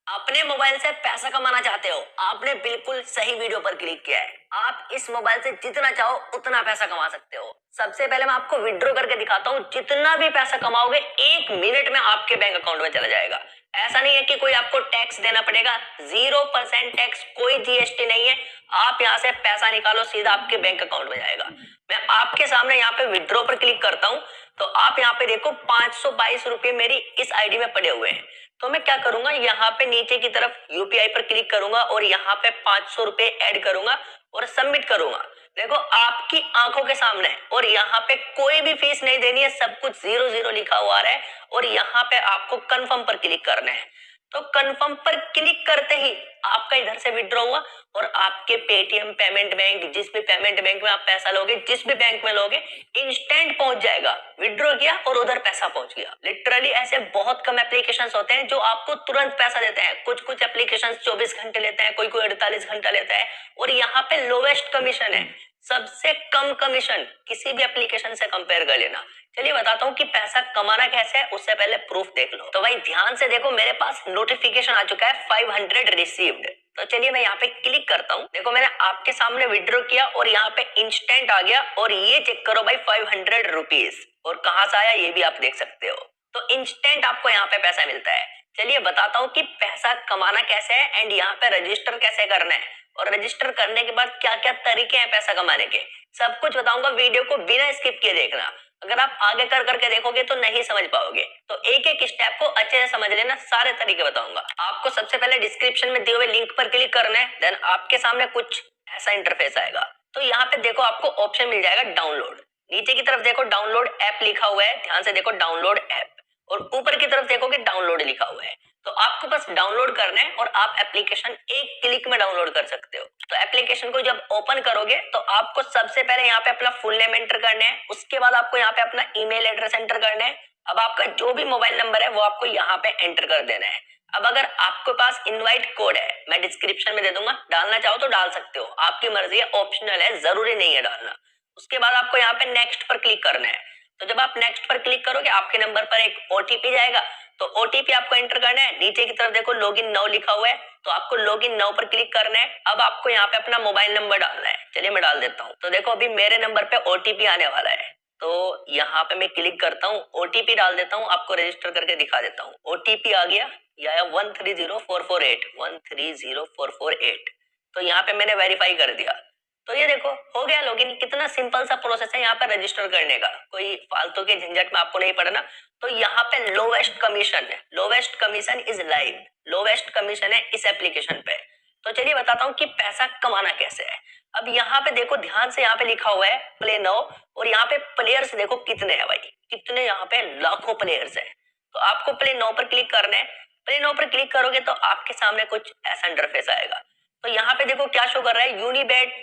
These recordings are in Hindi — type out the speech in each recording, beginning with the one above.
अपने मोबाइल से पैसा कमाना चाहते हो? आपने बिल्कुल सही वीडियो पर क्लिक किया है। आप इस मोबाइल से जितना चाहो उतना पैसा कमा सकते हो। सबसे पहले मैं आपको विड्रॉ करके दिखाता हूँ। जितना भी पैसा कमाओगे 1 मिनट में आपके बैंक अकाउंट में चला जाएगा। ऐसा नहीं है कि कोई आपको टैक्स देना पड़ेगा। 0% टैक्स, कोई जीएसटी नहीं है। आप यहाँ से पैसा निकालो, सीधा आपके बैंक अकाउंट में जाएगा। मैं आपके सामने यहाँ पे विड्रॉ पर क्लिक करता हूँ तो आप यहाँ पे देखो 522 रुपए मेरी इस आईडी में पड़े हुए हैं। तो मैं क्या करूंगा, यहाँ पे नीचे की तरफ यूपीआई पर क्लिक करूंगा और यहाँ पे 500 रुपए ऐड करूंगा और सबमिट करूंगा। देखो आपकी आंखों के सामने, और यहाँ पे कोई भी फीस नहीं देनी है, सब कुछ 0 0 लिखा हुआ आ रहा है और यहाँ पे आपको कंफर्म पर क्लिक करना है। तो कंफर्म पर क्लिक करते ही आपका इधर से विड्रॉ हुआ और आपके पेटीएम पेमेंट बैंक, जिस भी पेमेंट बैंक में आप पैसा लोगे, जिस भी बैंक में लोगे, इंस्टेंट पहुंच जाएगा। विड्रॉ किया और उधर पैसा पहुंच गया। लिटरली ऐसे बहुत कम एप्लीकेशंस होते हैं जो आपको तुरंत पैसा देते हैं। कुछ कुछ एप्लीकेशंस 24 घंटे लेते हैं, कोई कोई 48 घंटा लेता है और यहाँ पे लोवेस्ट कमीशन है। सबसे कम कमीशन किसी भी एप्लीकेशन से कंपेयर कर लेना। चलिए बताता हूँ कि पैसा कमाना कैसे है, उससे पहले प्रूफ देख लो। तो भाई ध्यान से देखो, मेरे पास नोटिफिकेशन आ चुका है 500 रिसीव्ड। तो चलिए मैं यहाँ पे क्लिक करता हूँ। देखो मैंने आपके सामने विड्रॉ किया और यहाँ पे इंस्टेंट आ गया और ये चेक करो भाई 500 रुपीज, और कहाँ से आया ये भी आप देख सकते हो। तो इंस्टेंट आपको यहाँ पे पैसा मिलता है। चलिए बताता हूँ कि पैसा कमाना कैसे है एंड यहाँ पे रजिस्टर कैसे करना है और रजिस्टर करने के बाद क्या क्या तरीके हैं पैसा कमाने के, सब कुछ बताऊंगा। वीडियो को बिना स्किप किए देखना। अगर आप आगे कर करके देखोगे तो नहीं समझ पाओगे। तो एक एक स्टेप को अच्छे से समझ लेना, सारे तरीके बताऊंगा। आपको सबसे पहले डिस्क्रिप्शन में दिए हुए लिंक पर क्लिक करना है, देन आपके सामने कुछ ऐसा इंटरफेस आएगा। तो यहाँ पे देखो आपको ऑप्शन मिल जाएगा डाउनलोड। नीचे की तरफ देखो डाउनलोड ऐप लिखा हुआ है, ध्यान से देखो डाउनलोड ऐप, और ऊपर की तरफ देखोगे डाउनलोड लिखा हुआ है। तो आपको बस डाउनलोड करना है और आप एप्लीकेशन एक क्लिक में डाउनलोड कर सकते हो। तो एप्लीकेशन को जब ओपन करोगे तो आपको सबसे पहले यहाँ पे अपना फुल नेम एंटर करना है, उसके बाद आपको यहाँ पे अपना ईमेल एड्रेस एंटर करना है। अब आपका जो भी मोबाइल नंबर है वो आपको यहाँ पे एंटर कर देना है। अब अगर आपके पास इनवाइट कोड है, मैं डिस्क्रिप्शन में दे दूंगा, डालना चाहो तो डाल सकते हो, आपकी मर्जी है, ऑप्शनल है, जरूरी नहीं है डालना। उसके बाद आपको यहाँ पे नेक्स्ट पर क्लिक करना है। तो जब आप नेक्स्ट पर क्लिक करोगे आपके नंबर पर एक ओटीपी जाएगा, तो ओटीपी आपको एंटर करना है। नीचे की तरफ देखो लॉगिन नाउ लिखा हुआ है, तो आपको लॉगिन नाउ पर क्लिक करना है। अब आपको यहाँ पे अपना मोबाइल नंबर डालना है। चलिए मैं डाल देता हूँ। तो देखो अभी मेरे नंबर पे ओटीपी आने वाला है, तो यहाँ पे मैं क्लिक करता हूँ, ओटीपी डाल देता हूँ, आपको रजिस्टर करके दिखा देता हूँ। ओटीपी आ गया, यह आया 130448 130448। तो यहाँ पे मैंने वेरीफाई कर दिया। तो ये देखो हो गया लॉगिन। कितना सिंपल सा प्रोसेस है यहाँ पे रजिस्टर करने का, कोई फालतू के झंझट में आपको नहीं पड़ना। तो यहाँ पे लोवेस्ट कमीशन है, lowest commission is live, lowest commission है इस एप्लीकेशन पे। तो चलिए बताता हूँ कि पैसा कमाना कैसे है। अब यहाँ पे देखो ध्यान से, यहाँ पे लिखा हुआ है प्ले नाउ, और यहाँ पे प्लेयर्स देखो कितने हैं भाई, कितने, यहाँ पे लाखों प्लेयर्स हैं। तो आपको प्ले नाउ पर क्लिक करना है। प्ले नाउ पर क्लिक करोगे तो आपके सामने कुछ ऐसा इंटरफेस आएगा। तो यहाँ पे देखो क्या शो कर रहा है,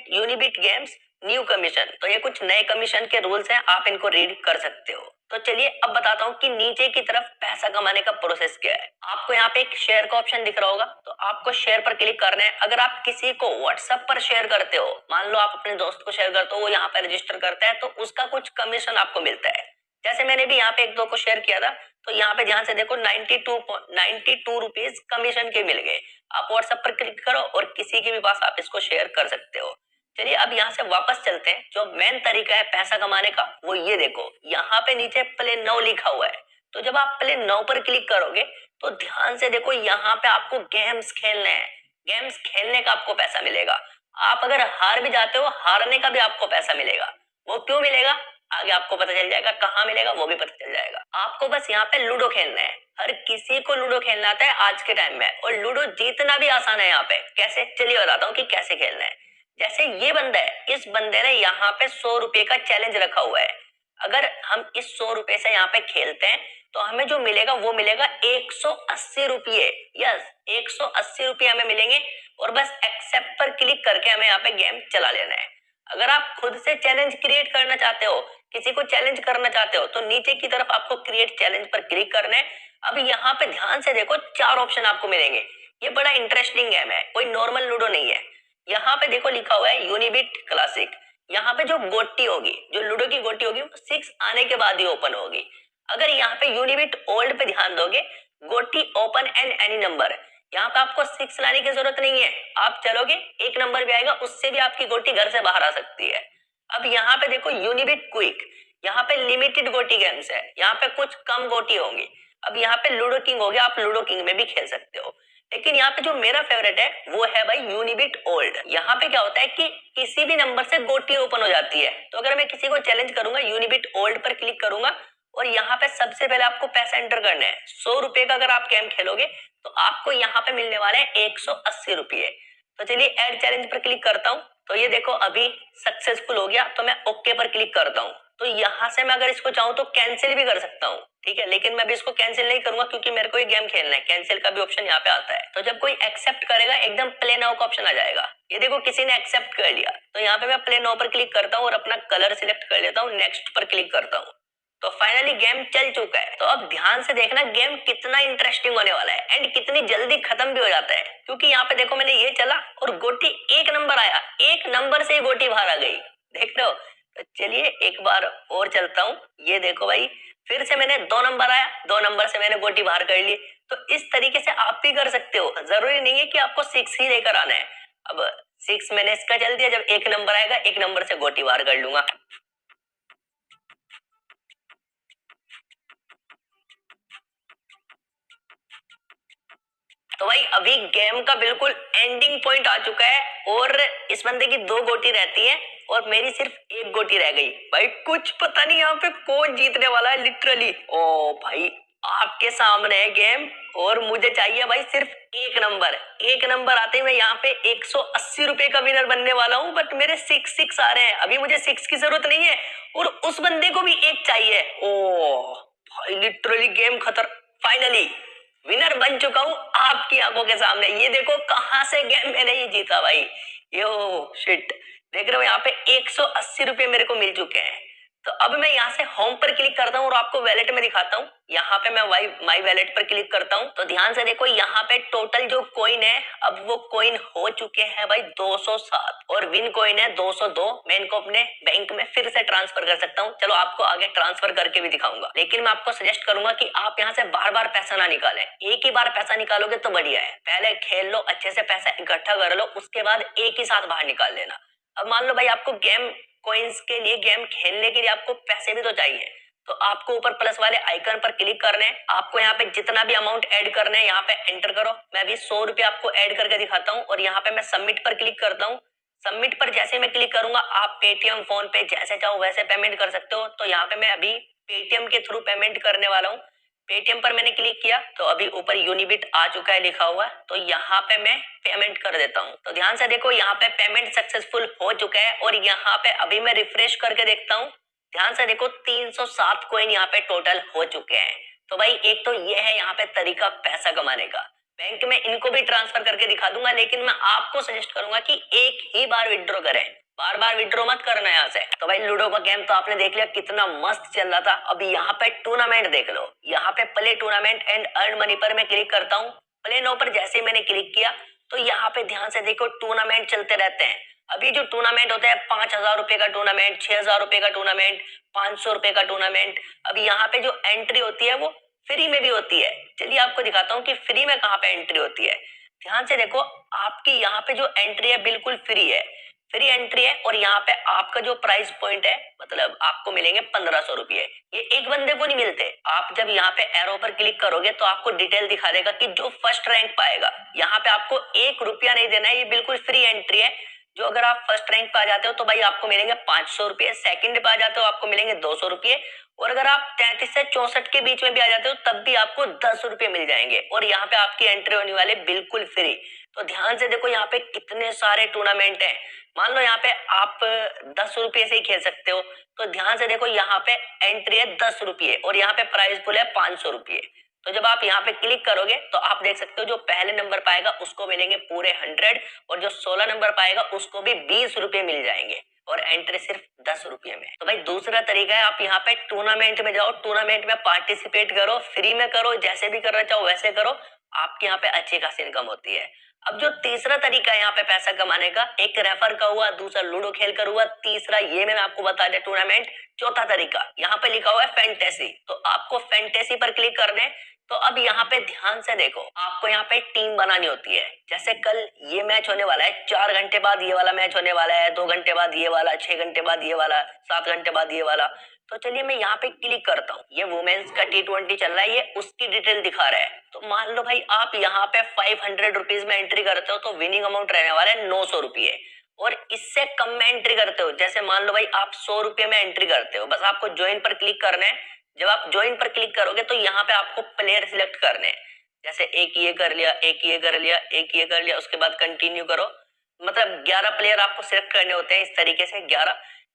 यूनिबिट गेम्स न्यू कमीशन। तो ये कुछ नए कमीशन के रूल्स हैं, आप इनको रीड कर सकते हो। तो चलिए अब बताता हूँ कि नीचे की तरफ पैसा कमाने का प्रोसेस क्या है। आपको यहाँ पे एक शेयर का ऑप्शन दिख रहा होगा, तो आपको शेयर पर क्लिक करना है। अगर आप किसी को व्हाट्सएप पर शेयर करते हो, मान लो आप अपने दोस्त को शेयर करते हो, वो यहाँ पे रजिस्टर करता है, तो उसका कुछ कमीशन आपको मिलता है। जैसे मैंने भी यहाँ पे एक दो को शेयर किया था, तो यहाँ पे ध्यान से देखो 92 रुपीज कमीशन के मिल गए। आप व्हाट्सएप पर क्लिक करो और किसी के भी पास आप इसको शेयर कर सकते हो। चलिए अब यहाँ से वापस चलते हैं। जो मेन तरीका है पैसा कमाने का वो ये देखो, यहाँ पे नीचे प्ले नाउ लिखा हुआ है। तो जब आप प्ले नाउ पर क्लिक करोगे तो ध्यान से देखो, यहाँ पे आपको गेम्स खेलने हैं। गेम्स खेलने का आपको पैसा मिलेगा। आप अगर हार भी जाते हो, हारने का भी आपको पैसा मिलेगा। वो क्यों मिलेगा आगे आपको पता चल जाएगा, कहाँ मिलेगा वो भी पता चल जाएगा। आपको बस यहाँ पे लूडो खेलना है। हर किसी को लूडो खेलना आता है आज के टाइम में, और लूडो जीतना भी आसान है यहाँ पे। कैसे, चलिए बताता हूँ कि कैसे खेलना है। जैसे ये बंदा है, इस बंदे ने यहाँ पे 100 रुपए का चैलेंज रखा हुआ है। अगर हम इस 100 रुपए से यहाँ पे खेलते हैं तो हमें जो मिलेगा वो मिलेगा 180 रुपये। यस, 180 रुपये हमें मिलेंगे, और बस एक्सेप्ट पर क्लिक करके हमें यहाँ पे गेम चला लेना है। अगर आप खुद से चैलेंज क्रिएट करना चाहते हो, किसी को चैलेंज करना चाहते हो, तो नीचे की तरफ आपको क्रिएट चैलेंज पर क्लिक करना है। अब यहाँ पे ध्यान से देखो 4 ऑप्शन आपको मिलेंगे। ये बड़ा इंटरेस्टिंग गेम है, कोई नॉर्मल लूडो नहीं है। यहाँ पे देखो लिखा हुआ है यूनिबिट क्लासिक। यहाँ पे जो गोटी होगी, जो लूडो की गोटी होगी, वो 6 आने के बाद ही ओपन होगी। अगर यहाँ पे यूनिबिट ओल्ड पे ध्यान दोगे, गोटी ओपन एंड एनी नंबर, यहाँ पे आपको 6 लाने की जरूरत नहीं है, आप चलोगे 1 नंबर भी आएगा, उससे भी आपकी गोटी घर से बाहर आ सकती है। अब यहाँ पे देखो यूनिबिट क्विक, यहाँ पे लिमिटेड गोटी गेम्स है, यहाँ पे कुछ कम गोटी होंगी। अब यहाँ पे लूडो किंग हो गया, आप लूडो किंग में भी खेल सकते हो। लेकिन यहाँ पे जो मेरा फेवरेट है वो है भाई यूनिबिट ओल्ड। यहाँ पे क्या होता है कि किसी भी नंबर से गोटी ओपन हो जाती है। तो अगर मैं किसी को चैलेंज करूंगा, यूनिबिट ओल्ड पर क्लिक करूंगा और यहाँ पे सबसे पहले आपको पैसा एंटर करना है। 100 रुपए का अगर आप गेम खेलोगे तो आपको यहाँ पे मिलने वाले हैं 180 रुपये। तो चलिए ऐड चैलेंज पर क्लिक करता हूँ। तो ये देखो अभी सक्सेसफुल हो गया, तो मैं ओके पर क्लिक करता हूँ। तो यहाँ से मैं अगर इसको चाहूँ तो कैंसिल भी कर सकता हूँ, ठीक है, लेकिन मैं भी इसको कैंसिल नहीं करूंगा क्योंकि मेरे को ये गेम खेलना है। कैंसिल का भी ऑप्शन यहाँ पे आता है। तो जब कोई एक्सेप्ट करेगा एकदम प्ले नाउ का ऑप्शन आ जाएगा। ये देखो किसी ने एक्सेप्ट कर लिया, तो यहाँ पे मैं प्ले नाउ पर क्लिक करता हूँ और अपना कलर सिलेक्ट कर लेता हूँ, नेक्स्ट पर क्लिक करता हूँ। तो फाइनली गेम चल चुका है। तो अब ध्यान से देखना गेम कितना इंटरेस्टिंग होने वाला है एंड कितनी जल्दी खत्म भी हो जाता है, क्योंकि यहाँ पे देखो मैंने ये चला और गोटी 1 नंबर आया, 1 नंबर से ही गोटी बाहर आ गई, देख रहे हो। तो चलिए एक बार और चलता हूँ। ये देखो भाई फिर से मैंने 2 नंबर आया, 2 नंबर से मैंने गोटी बाहर कर ली। तो इस तरीके से आप भी कर सकते हो, जरूरी नहीं है कि आपको 6 ही लेकर आना है। अब 6 मैंने इसका चल दिया, जब 1 नंबर आएगा 1 नंबर से गोटी बाहर कर लूंगा। तो भाई अभी गेम का बिल्कुल एंडिंग पॉइंट आ चुका है और इस बंदे की 2 गोटी रहती है और मेरी सिर्फ 1 गोटी रह गई। भाई कुछ पता नहीं यहाँ पे कौन जीतने वाला है लिटरली। ओ भाई आपके सामने है गेम और मुझे चाहिए भाई सिर्फ 1 नंबर। 1 नंबर आते ही मैं यहाँ पे 180 रुपए का विनर बनने वाला हूँ, बट मेरे 6 आ रहे हैं। अभी मुझे 6 की जरूरत नहीं है और उस बंदे को भी 1 चाहिए। ओ भाई लिटरली गेम खतर, फाइनली विनर बन चुका हूँ आपकी आंखों के सामने। ये देखो कहां से गेम मैंने ये जीता भाई। यो शिट, देख रहे हो यहाँ पे 180 रुपये मेरे को मिल चुके हैं। तो अब मैं यहाँ से होम पर क्लिक करता हूँ और आपको वैलेट में दिखाता हूँ। यहाँ पे मैं माई वैलेट पर क्लिक करता हूँ। तो ध्यान से देखो यहाँ पे टोटल जो कॉइन है, अब वो कॉइन हो चुके हैं भाई 207 और विन कॉइन है 202। मैं इनको अपने बैंक में फिर से ट्रांसफर कर सकता हूँ। चलो आपको आगे ट्रांसफर करके भी दिखाऊंगा, लेकिन मैं आपको सजेस्ट करूंगा कि आप यहाँ से बार बार पैसा ना निकालें। एक ही बार पैसा निकालोगे तो बढ़िया है। पहले खेल लो, अच्छे से पैसा इकट्ठा कर लो, उसके बाद एक ही साथ बाहर निकाल लेना। अब मान लो भाई आपको गेम कॉइन्स के लिए, गेम खेलने के लिए आपको पैसे भी तो चाहिए। तो आपको ऊपर प्लस वाले आइकन पर क्लिक करने हैं। आपको यहाँ पे जितना भी अमाउंट ऐड करने हैं यहाँ पे एंटर करो। मैं भी 100 रुपये आपको ऐड करके दिखाता हूँ और यहाँ पे मैं सबमिट पर क्लिक करता हूँ। सबमिट पर जैसे मैं क्लिक करूंगा आप पेटीएम, फोन पे जैसे चाहो वैसे पेमेंट कर सकते हो। तो यहाँ पे मैं अभी पेटीएम के थ्रू पेमेंट करने वाला हूँ। पेटीएम पर मैंने क्लिक किया तो अभी ऊपर यूनिबिट आ चुका है लिखा हुआ, तो यहाँ पे मैं पेमेंट कर देता हूँ। तो ध्यान से देखो यहाँ पे पेमेंट सक्सेसफुल हो चुका है और यहाँ पे अभी मैं रिफ्रेश करके देखता हूँ। ध्यान से देखो 307 कॉइन यहाँ पे टोटल हो चुके हैं। तो भाई एक तो ये है यहाँ पे तरीका पैसा कमाने का। बैंक में इनको भी ट्रांसफर करके दिखा दूंगा, लेकिन मैं आपको सजेस्ट करूंगा कि एक ही बार विड्रॉ करें, बार बार विड्रॉ मत करना यहाँ से। तो भाई लूडो का गेम तो आपने देख लिया कितना मस्त चल रहा था। अभी यहाँ पे टूर्नामेंट देख लो, यहाँ पे play tournament and earn money पर मैं क्लिक करता हूँ। प्ले नाउ पर जैसे ही मैंने क्लिक किया तो यहाँ पे ध्यान से देखो टूर्नामेंट चलते रहते हैं। अभी जो टूर्नामेंट होता है 5,000 रुपए का टूर्नामेंट, 6,000 रुपए का टूर्नामेंट, 500 रुपए का टूर्नामेंट। अभी यहाँ पे जो एंट्री होती है वो फ्री में भी होती है। चलिए आपको दिखाता हूँ कि फ्री में कहाँ पे एंट्री होती है। ध्यान से देखो आपकी यहाँ पे जो एंट्री है बिल्कुल फ्री है, फ्री एंट्री है और यहाँ पे आपका जो प्राइस पॉइंट है मतलब आपको मिलेंगे 1500 रुपये। ये एक बंदे को नहीं मिलते। आप जब यहाँ पे एरो पर क्लिक करोगे तो आपको डिटेल दिखा देगा कि जो फर्स्ट रैंक पाएगा, यहाँ पे आपको 1 रुपया नहीं देना है, ये बिल्कुल फ्री एंट्री है। जो अगर आप फर्स्ट रैंक पे आ जाते हो तो भाई आपको मिलेंगे 500 रुपये, सेकंड पे आ जाते हो आपको मिलेंगे 200 रुपये और अगर आप 33 से 64 के बीच में भी आ जाते हो तब भी आपको 10 रुपये मिल जाएंगे और यहाँ पे आपकी एंट्री होने वाले बिल्कुल फ्री। तो ध्यान से देखो यहाँ पे कितने सारे टूर्नामेंट हैं। मान लो यहाँ पे आप 10 रुपये से ही खेल सकते हो, तो ध्यान से देखो यहाँ पे एंट्री है 10 रुपये और यहाँ पे प्राइस पुल है 500 रुपये। तो जब आप यहाँ पे क्लिक करोगे तो आप देख सकते हो जो पहले नंबर पाएगा उसको मिलेंगे पूरे 100 और जो 16 नंबर पाएगा उसको भी 20 रुपये मिल जाएंगे और एंट्री सिर्फ 10 रुपये में। तो भाई दूसरा तरीका है, आप यहाँ पे टूर्नामेंट में जाओ, टूर्नामेंट में पार्टिसिपेट करो, फ्री में करो, जैसे भी करना चाहो वैसे करो, आपके यहाँ पे अच्छी खासी इनकम होती है। अब जो तीसरा तरीका है यहाँ पे पैसा कमाने का, एक रेफर का हुआ, दूसरा लूडो खेल कर हुआ, तीसरा ये मैंने आपको बता दिया टूर्नामेंट। चौथा तरीका यहाँ पे लिखा हुआ है फैंटेसी। तो आपको फैंटेसी पर क्लिक करना है। तो अब यहाँ पे ध्यान से देखो, आपको यहाँ पे टीम बनानी होती है। जैसे कल ये मैच होने वाला है, 4 घंटे बाद ये वाला मैच होने वाला है, 2 घंटे बाद ये वाला, 6 घंटे बाद ये वाला, 7 घंटे बाद ये वाला। तो चलिए मैं यहाँ पे क्लिक करता हूँ। ये वुमेन्स का T20 चल रहा है, ये उसकी डिटेल दिखा रहा है। तो मान लो भाई आप यहाँ पे 500 रुपीज में एंट्री करते हो तो विनिंग अमाउंट रहने वाला है 900 रुपये। और इससे कम में एंट्री करते हो, जैसे मान लो भाई आप 100 रुपये में एंट्री करते हो, बस आपको ज्वाइन पर क्लिक करना है। जब आप ज्वाइन पर क्लिक करोगे तो यहाँ पे आपको प्लेयर सिलेक्ट करने हैं। जैसे एक ये कर लिया, एक ये कर लिया, एक ये कर लिया, उसके बाद कंटिन्यू करो। मतलब 11 प्लेयर आपको सिलेक्ट करने होते हैं इस तरीके से।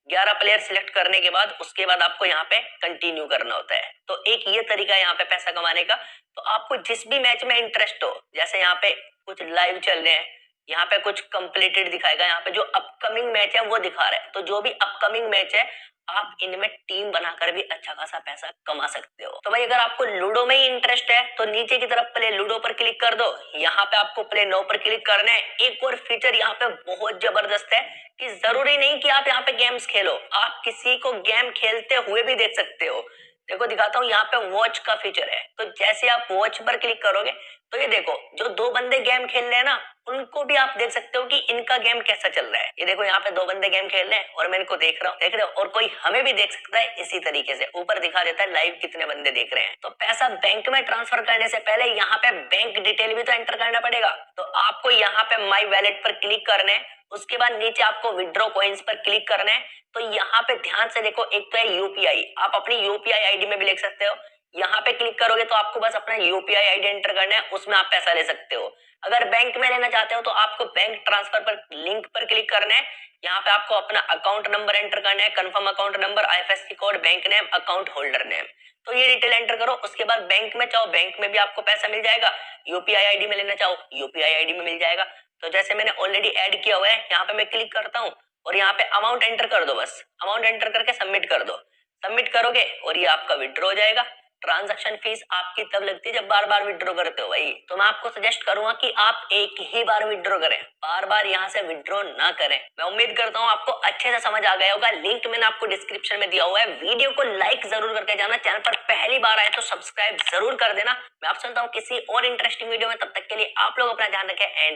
11 प्लेयर सिलेक्ट करने के बाद उसके बाद आपको यहाँ पे कंटिन्यू करना होता है। तो एक ये तरीका है यहाँ पे पैसा कमाने का। तो आपको जिस भी मैच में इंटरेस्ट हो, जैसे यहाँ पे कुछ लाइव चल रहे हैं, यहाँ पे कुछ कंप्लीटेड दिखाएगा, यहाँ पे जो अपकमिंग मैच है वो दिखा रहा है। तो जो भी अपकमिंग मैच है आप इनमें टीम बनाकर भी अच्छा खासा पैसा कमा सकते हो। तो भाई अगर आपको लूडो में ही इंटरेस्ट है तो नीचे की तरफ प्ले लूडो पर क्लिक कर दो। यहाँ पे आपको प्ले नो पर क्लिक करना है। एक और फीचर यहाँ पे बहुत जबरदस्त है कि जरूरी नहीं कि आप यहाँ पे गेम्स खेलो, आप किसी को गेम खेलते हुए भी देख सकते हो। देखो दिखाता हूँ, यहाँ पे वॉच का फीचर है। तो जैसे आप वॉच पर क्लिक करोगे तो ये देखो, जो 2 बंदे गेम खेल रहे हैं ना, उनको भी आप देख सकते हो कि इनका गेम कैसा चल रहा है। ये देखो यहाँ पे 2 बंदे गेम खेल रहे हैं और मैं इनको देख रहा हूँ, देख रहे हो, और कोई हमें भी देख सकता है। इसी तरीके से ऊपर दिखा देता है लाइव कितने बंदे देख रहे हैं। तो पैसा बैंक में ट्रांसफर करने से पहले यहाँ पे बैंक डिटेल भी तो एंटर करना पड़ेगा। तो आपको यहाँ पे माई वैलेट पर क्लिक करना है। उसके बाद नीचे आपको विड्रॉ कॉइन्स पर क्लिक करना है। तो यहाँ पे ध्यान से देखो, एक तो है यूपीआई, आप अपनी यूपीआई आईडी में भी लिख सकते हो। यहाँ पे क्लिक करोगे तो आपको बस अपना यूपीआई आईडी एंटर करना है, उसमें आप पैसा ले सकते हो। अगर बैंक में लेना चाहते हो तो आपको बैंक ट्रांसफर पर लिंक पर क्लिक करना है। यहाँ पे आपको अपना अकाउंट नंबर एंटर करना है, confirm account number, IFSC code, bank name, account holder name. तो ये डिटेल एंटर करो। उसके बाद बैंक में चाहो बैंक में भी आपको पैसा मिल जाएगा, यूपीआई आईडी में लेना चाहो यूपीआई आईडी में मिल जाएगा। तो जैसे मैंने ऑलरेडी ऐड किया हुआ है, यहाँ पे मैं क्लिक करता हूँ और यहाँ पे अमाउंट एंटर कर दो। बस अमाउंट एंटर करके सबमिट कर दो। सबमिट करोगे और ये आपका विड्रॉ हो जाएगा। ट्रांजैक्शन फीस आपकी तब लगती है जब बार बार विड्रॉ करते हो भाई। तो मैं आपको सजेस्ट करूंगा कि आप एक ही बार विड्रॉ करें, बार बार यहाँ से विड्रॉ ना करें। मैं उम्मीद करता हूँ आपको अच्छे से समझ आ गया होगा। लिंक मैंने आपको डिस्क्रिप्शन में दिया हुआ है। वीडियो को लाइक जरूर करके जाना। चैनल पर पहली बार आए तो सब्सक्राइब जरूर कर देना। मैं आपसे मिलता हूँ किसी और इंटरेस्टिंग वीडियो में। तब तक के लिए आप लोग अपना ध्यान रखें एंड